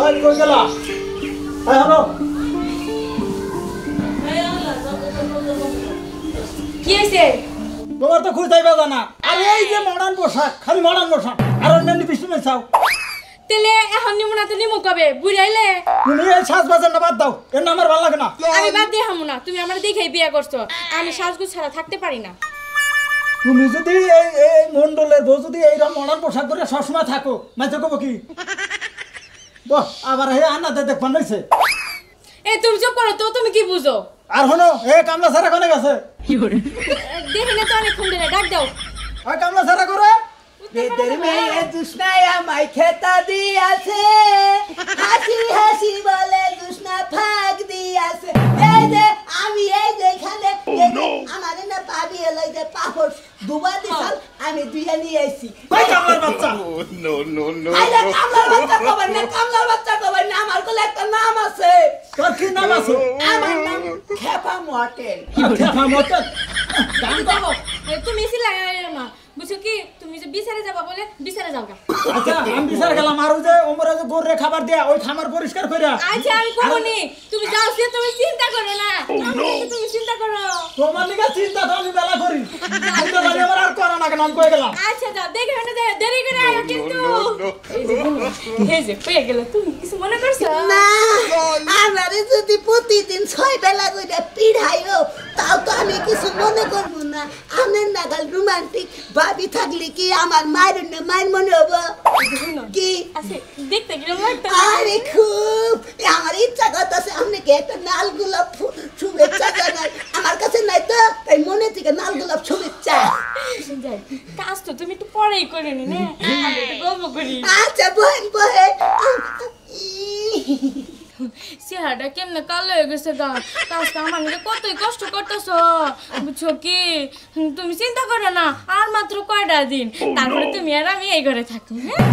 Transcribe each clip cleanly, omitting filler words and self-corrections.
ওই কই গেলা এই হলো কি হইছে তোমার তো খুঁজে যাইবা জানা আরে এই যে মডার্ন পোশাক খালি মডার্ন পোশাক আর অন্যান্য কিছু নাই চাও তেলে এখন নিমু না তো নিমু কবে বুড়াইলে তুমি এই সাজবাজের না বাদ দাও এর না আমার ভালো লাগে না আমি বাদ দিয়ে হামু না তুমি আমার দেখেই বিয়ে করছো আমি সাজগোজ ছাড়া থাকতে পারি না তুমি যদি এই এই মন্ডলের বউ যদি এইরকম মডার্ন পোশাক পরে সবসময় থাকো মাঝে কব কি বাহ আবার হে আনাতে দেখবান হইছে এই তুমি চুপ করো তো তুমি কি বুঝো আর হনো এ কামলা সারা কোনে গেছে দেখি না তো অনেক ফোন দিয়ে ডাক দাও ওই কামলা সারা করে বেদের মেয়ে দুষ্ণায় আমায় খেতা দিয়াছে হাসি হাসি বলে দুষ্ণা ফাঁক দিয়াছে এই যে আমি এই যে এখানে আমার না পাবি এলো যে পাপড় দুবার দিছাল আমি দুইয়া নিয়ে আইছি ওই কামলার বাচ্চা আইলে কামলার বাচ্চা কবেন না কামলার বাচ্চা কবেন না আমার কোলে একটা নাম আছে তোর কি নাম আছে আমার নাম খেপা মটেল খেপা মটেল গান গাও তুমি সিলা না বুঝছো কি তুমি যে বিচারে যাবা বলে বিচারে যাও গা আচ্ছা আমি বিচার গেলাম আর ওই যে ওমরা যে গরুরে খাবার দেয়া ওই খামার পরিষ্কার কইরা আচ্ছা আমি কমনি তুমি যাও সে তুমি চিন্তা করো না তুমি চিন্তা করো তোমার লিগা চিন্তা তো আমি বেলা করি চিন্তা জানি আমার আর করা না কেন আমি কই গেলাম আচ্ছা যাও দেখে না দেরি করে আয় কিন্তু এই যে পেয়ে গেল তুমি কিছু মনে করছো না আমারে যদি প্রতিদিন 6 বেলা করে পিড়াইও তাও তো আমি কিছু মনে করব না আনের নাগাল রোমান্টিক ভাবি থাকলে কি আমার মায়ের না মায়ের মনে হবো কি আচ্ছা দেখতে কিরকম লাগতো আরে খুব আমার ইচ্ছা করতেছে আপনাকে একটা নাল গোলাপ শুভেচ্ছা জানাই আমার কাছে নাই তো তাই মনে থেকে নাল গোলাপ শুভেচ্ছা যাই কাজ তো তুমি একটু পরেই করে নি না আমি একটু গল্প করি আচ্ছা বহেন বহেন চেহারাটা কেমনে কালো হয়ে গেছে গা কাজটা আমার নিজে কতই কষ্ট করতেছ বুঝছো কি তুমি চিন্তা করো না আর মাত্র কয়টা দিন তারপরে তুমি আর আমি এই ঘরে থাকবো হ্যাঁ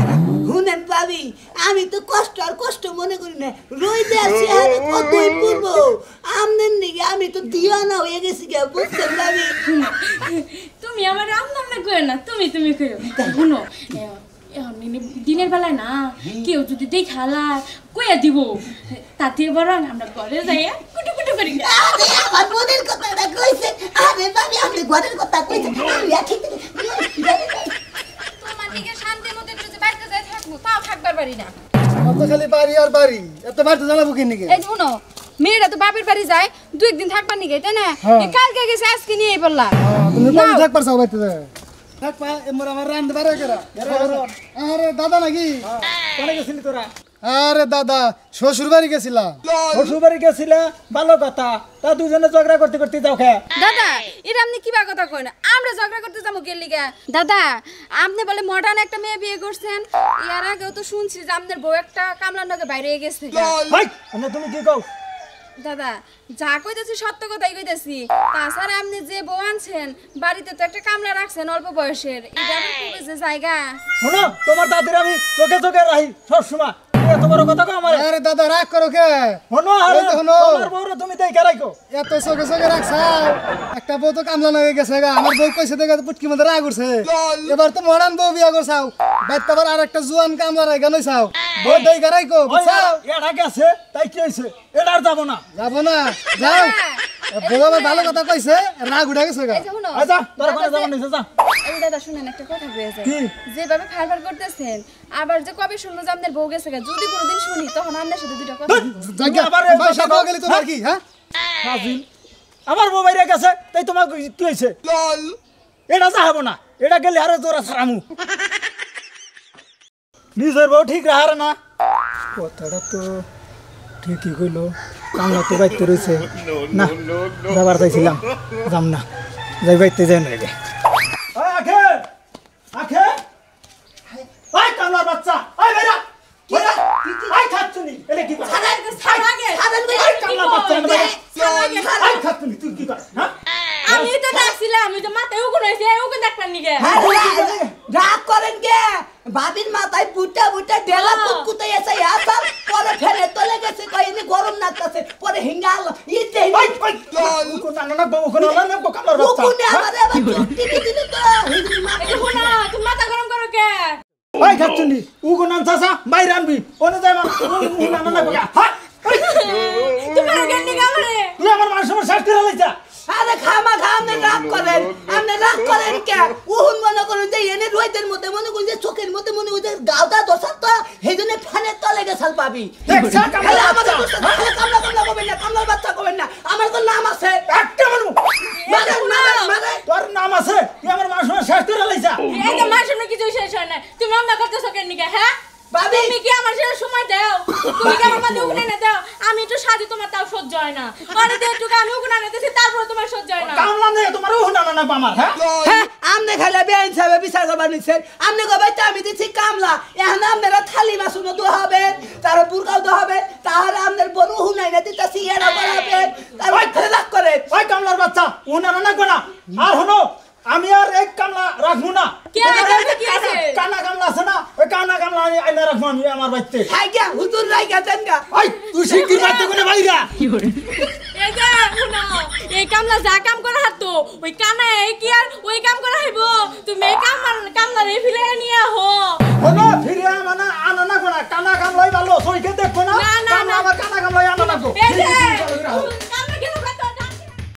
শুনেন ভাবি আমি তো কষ্ট আর কষ্ট মনে করি না রইতে আছি আর কতই পূর্ব আমনের নিগে আমি তো দিওয়ানা হয়ে গেছি গে বুঝছেন ভাবি তুমি আমার আমনাম না কই না তুমি কই শুনো দিনের বেলায় না কেউ যদি দেখালা কইয়া দিব তাতে বরং আমরা ঘরে যাইয়া কুটু কুটু করি আরে আমার মনের কথাটা কইছে আরে ভাবি আপনি ঘরের কথা কইছেন আমি একই তোমার দিকে শান্তি মতো যদি বাইরে যাই থাকবো তাও থাকবার পারি না কত খালি বাড়ি আর বাড়ি এত বাড়ি জানাবো কি নাকি এই শুনো মেয়েরা তো বাপের বাড়ি যায় দু একদিন থাকবার নিগে তাই না কালকে গেছে আজকে নিয়ে বললা তুমি বাড়ি থাকবার চাও বাইতে থাকবা এমর আমার রান্ধ বারে করা আরে দাদা নাকি কোনে গেছিলি তোরা আরে দাদা শ্বশুর বাড়ি গেছিলাম শ্বশুর বাড়ি গেছিলা ভালো কথা তা দুজনে ঝগড়া করতে করতে যাও খা দাদা এরা আপনি কি কথা কই না আমরা ঝগড়া করতে যাবো কে লিগা দাদা আপনি বলে মডার্ন একটা মেয়ে বিয়ে করছেন এর আগেও তো শুনছি যে আপনার বউ একটা কামলার নগে বাইরে গেছে ভাই তুমি কি কও দাদা যা কইতেছি সত্য কথাই কইতেছি তাছাড়া আপনি যে বউ আনছেন বাড়িতে তো একটা কামলা রাখছেন অল্প বয়সের এটা আবার খুবই যে জায়গা শোনো তোমার দাদির আমি চোখে চোখে রাহি সবসময় এত বড় কথা কও আমার আরে দাদা রাগ করো কে শোনো আরে তোমার বউরে তুমি দেখে রাখো এত চোখে চোখে রাখছাও একটা বউ তো কামলা হয়ে গেছে গা আমার বউ কইছে দেখে পুটকি মধ্যে রাগ উঠছে এবার তো মডার্ন বউ বিয়া করছাও বাইতে আবার আরেকটা জুয়ান কামলা রাখা নইছাও বউ দেখে রাখো বুঝছাও এটা গেছে তাই কি হইছে এটা আর যাব না যাও বউ আবার ভালো কথা কইছে রাগ উঠে গেছে গা আচ্ছা তোর কোনে যাব নিছে যা এই দাদা শুনেন একটা কথা কয়ে যায় কি যেভাবে ফারফার করতেছেন আবার যে কবে শুনলো যে আপনার বউ গেছে যদি কোনোদিন শুনি তখন আপনার সাথে দুটো কথা জায়গা আবার বাসা কো গেলি তোমার কি হ্যাঁ ফাজিল আমার বউ বাইরে গেছে তাই তোমার কি হইছে লল এটা যাবো না এটা গেলে আরো জোরা ছাড়ামু নিজের বউ ঠিক রাহার না কথাটা তো ঠিকই কইলো কামলা তো বাইতে রয়েছে না যাবার চাইছিলাম যাম না যাই বাইতে যাই না রে আখে আখে ওই কামলার বাচ্চা ওই বেরা আই খাচ্ছনি এলে কি করে কামলার বাচ্চা আই খাচ্ছনি তুই কি কর হ্যাঁ আমি তো ডাকছিলাম আমি তো মাথায় উকুন হইছে উকুন দেখবার নিগে রাগ করেন কে ভাবির মাথায় বুটা বুটা ঢেলা কুতকুতে এসে আসল পরে ফেলে তলে গেছে কইনি গরম লাগতেছে পরে হিঙ্গাল ইতে উকুন না উকুন না কামলার বাচ্চা উকুনে আমারে আবার টিভি দিলে তো এই যে শোনা তুমি মাথা গরম করো কে ওই খাচ্ছনি উকুন আনছাসা বাইরে আন আনবি ওনে যাই না না কইয়া হ্যাঁ তোমার কেন নিগা আমারে তুই আমার মান সম্মান শেষ করে লাইছা আরে খামা খামনে রাগ করেন কে উহুন মনে করুন যে এনে রোদের মধ্যে মনে করুন যে চোখের মধ্যে মনে করুন যে গাওদা দশার তো সেইজন্য ফ্যানের তলে গেছাল পাবি দেখছা কামলা আমাদের কামলা করবেন না কামলার বাচ্চা করবেন না আমার তো নাম আছে একটা মানু মানে তোর নাম আছে তুই আমার মান সম্মান শেষ করে লাইছা এই তো মার সামনে কিছু শেষ হয় না তুমি অন্য করতেছো কেন নিগা হ্যাঁ ভাবি তুমি কি আমার সাথে সময় দাও তুমি কি আমার মাঝে উগনে না দাও আমি একটু সাজি তোমার তাও সহ্য হয় না মানে তো একটু আমি উগনে নিতেছি তারপর তোমার সহ্য হয় না কামলা নেই তোমার ওহনা না আমার হ্যাঁ হ্যাঁ আমনে খাইলে বেআইন সাহেব বিচার করবার নিছেন আমনে গবাই তো আমি দিছি কামলা এখন আপনারা থালি মাসুনো দো হবে তার বুরকাও দো হবে তার আমনের বড় হুনাই না দিতাছি এরা বাড়াবে তার ওই ফেলে রাগ করে ওই কামলার বাচ্চা ওহনা না কোনা আর হনো আমি আর এক কামলা রাখবো না কি আছে কি আছে কানা কামলা আছে না ওই কানা কামলা আমি আইনা রাখবো আমি আমার বাড়িতে হাই গা হুজুর রাইগা দেন গা ওই তুই শিগগির বাড়িতে কোনে বাইরা এই যে শুনো এই কামলা যা কাম করা হাতো ওই কানা এই কি আর ওই কাম করা হইবো তুমি এই কামলা রে ফিলে